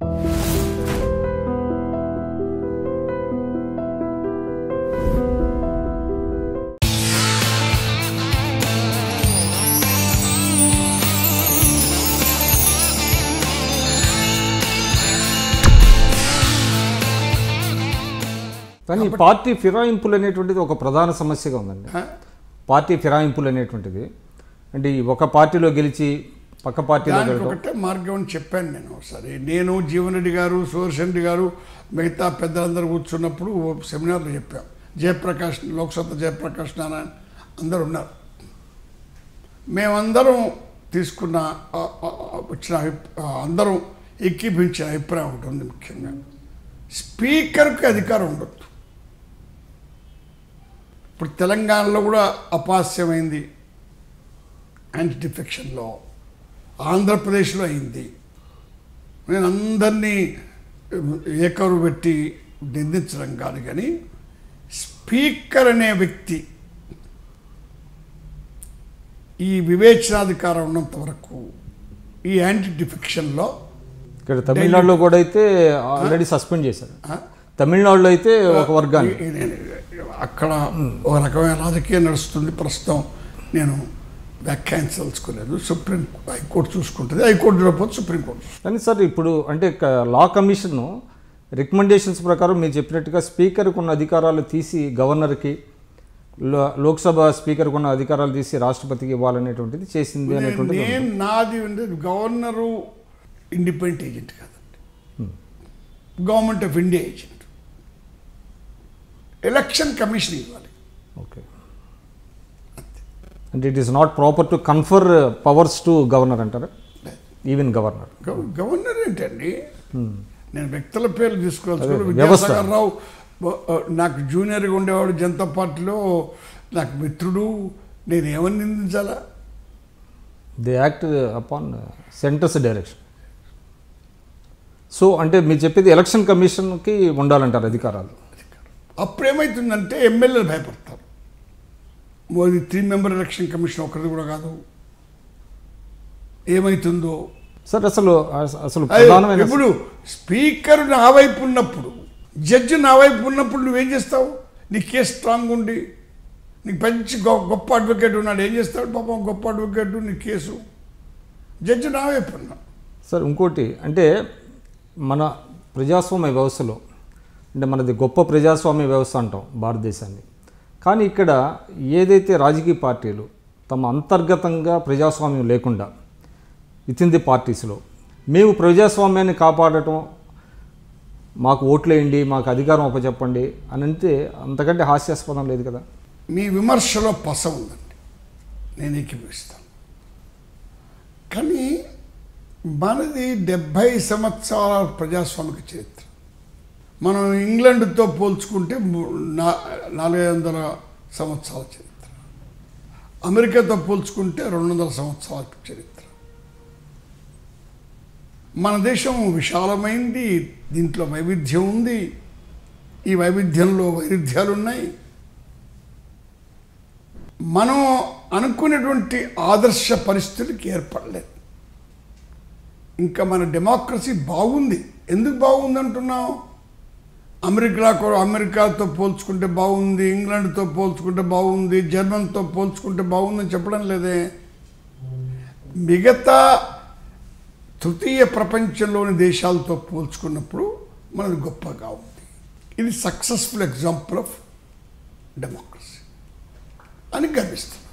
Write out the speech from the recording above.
కానీ పార్టీ ఫిరాయింపులు అనేటువంటిది ఒక ప్రధాన సమస్యగా ఉందండి. పార్టీ ఫిరాయింపులు అనేటువంటిది అంటే ఒక పార్టీలో గెలిచి పక్క పార్టీలో ఒకటే మార్గం అని చెప్పాను నేను ఒకసారి. నేను జీవన్ రెడ్డి గారు, సుదర్శన్ రెడ్డి గారు, మిగతా పెద్దలందరూ కూర్చున్నప్పుడు సెమినార్లో చెప్పాం. జయప్రకాష్, లోక్సత్తా జయప్రకాష్ నారాయణ అందరూ ఉన్నారు. మేమందరం తీసుకున్న వచ్చిన అందరం ఏకీభించిన అభిప్రాయం ఒకటి ఉంది. ముఖ్యంగా స్పీకర్కి అధికారం ఉండొద్దు. ఇప్పుడు తెలంగాణలో కూడా అపాస్యమైంది యాంటీ డిఫెక్షన్లో, ఆంధ్రప్రదేశ్లో అయింది. నేను అందరినీ ఏకరు పెట్టి నిందించడం కాదు, కానీ స్పీకర్ అనే వ్యక్తి ఈ వివేచనాధికారం ఉన్నంత వరకు ఈ యాంటీ డిఫెక్షన్లో ఇక్కడ తమిళనాడులో కూడా అయితే ఆల్రెడీ సస్పెండ్ చేశారు. తమిళనాడులో అయితే ఒక వర్గాన్ని అక్కడ ఒక రకమైన రాజకీయం నడుస్తుంది ప్రస్తుతం. నేను వ్యాఖ్యానించదలుచుకోలేదు. సుప్రీం హైకోర్టు చూసుకుంటుంది, హైకోర్టు లేకపోతే సుప్రీంకోర్టు. కానీ సార్ ఇప్పుడు అంటే లా కమిషన్ రికమెండేషన్స్ ప్రకారం మీరు చెప్పినట్టుగా స్పీకర్కి ఉన్న అధికారాలు తీసి గవర్నర్కి, లోక్సభ స్పీకర్కి ఉన్న అధికారాలు తీసి రాష్ట్రపతికి ఇవ్వాలనేటువంటిది చేసింది అనేటువంటిది. నాది గవర్నరు ఇండిపెండెంట్ ఏజెంట్ కాదండి, government of India agent. Election commission ఇవ్వాలి. ఓకే, అంటే it is not proper to confer powers to governor అంటారా? ఈవెన్ గవర్నర్ ఏంటండి, నేను వ్యక్తుల పేర్లు తీసుకోవాలి. విద్యాసాగర్ రావు నాకు జూనియర్గా ఉండేవాడు జనతా పార్టీలో, నాకు మిత్రుడు. నేను ఏమని నిందించాలా? They act upon centre's direction. So అంటే మీరు చెప్పేది ఎలక్షన్ కమిషన్కి ఉండాలంటారు అధికారాలు. అప్పుడేమవుతుందంటే ఎమ్మెల్యేలు భయపడతారు. మోదీ 3 మెంబర్ ఎలక్షన్ కమిషన్ ఒకరిది కూడా కాదు. ఏమవుతుందో సార్ అసలు ఇప్పుడు స్పీకర్ నా వైపు ఉన్నప్పుడు, జడ్జి నా వైపు ఉన్నప్పుడు నువ్వేం చేస్తావు? నీ కేసు స్ట్రాంగ్ ఉండి నీకు మంచి గొప్ప అడ్వకేట్ ఉన్నాడు, ఏం చేస్తాడు? పాపం గొప్ప అడ్వకేట్, నీ కేసు జడ్జి నా వైపు ఉన్నా. సార్ ఇంకోటి అంటే మన ప్రజాస్వామ్య వ్యవస్థలో అంటే మనది గొప్ప ప్రజాస్వామ్య వ్యవస్థ అంటాం భారతదేశాన్ని. కానీ ఇక్కడ ఏదైతే రాజకీయ పార్టీలు తమ అంతర్గతంగా ప్రజాస్వామ్యం లేకుండా విత్ ఇన్ ది పార్టీస్లో మేము ప్రజాస్వామ్యాన్ని కాపాడటం, మాకు ఓట్లేయండి, మాకు అధికారం అప్పచెప్పండి అని అంటే అంతకంటే హాస్యాస్పదం లేదు కదా. మీ విమర్శలో పస ఉందండి, నేను ఏకీభవిస్తాను. కానీ మనది 70 సంవత్సరాల ప్రజాస్వామిక చరిత్ర. మనం ఇంగ్లాండ్తో పోల్చుకుంటే 400 సంవత్సరాల చరిత్ర, అమెరికాతో పోల్చుకుంటే 200 సంవత్సరాల చరిత్ర. మన దేశం విశాలమైంది, దీంట్లో వైవిధ్యం ఉంది. ఈ వైవిధ్యంలో వైరుధ్యాలు ఉన్నాయి. మనం అనుకునేటువంటి ఆదర్శ పరిస్థితులకి ఏర్పడలేదు. ఇంకా మన డెమోక్రసీ బాగుంది. ఎందుకు బాగుంది అంటున్నాం? అమెరికాతో పోల్చుకుంటే బాగుంది, ఇంగ్లాండ్తో పోల్చుకుంటే బాగుంది, జర్మన్తో పోల్చుకుంటే బాగుందని చెప్పడం లేదే. మిగతా తృతీయ ప్రపంచంలోని దేశాలతో పోల్చుకున్నప్పుడు మనది గొప్పగా ఉంది. ఇది సక్సెస్ఫుల్ ఎగ్జాంపుల్ ఆఫ్ డెమోక్రసీ అని గర్విస్తున్నాం.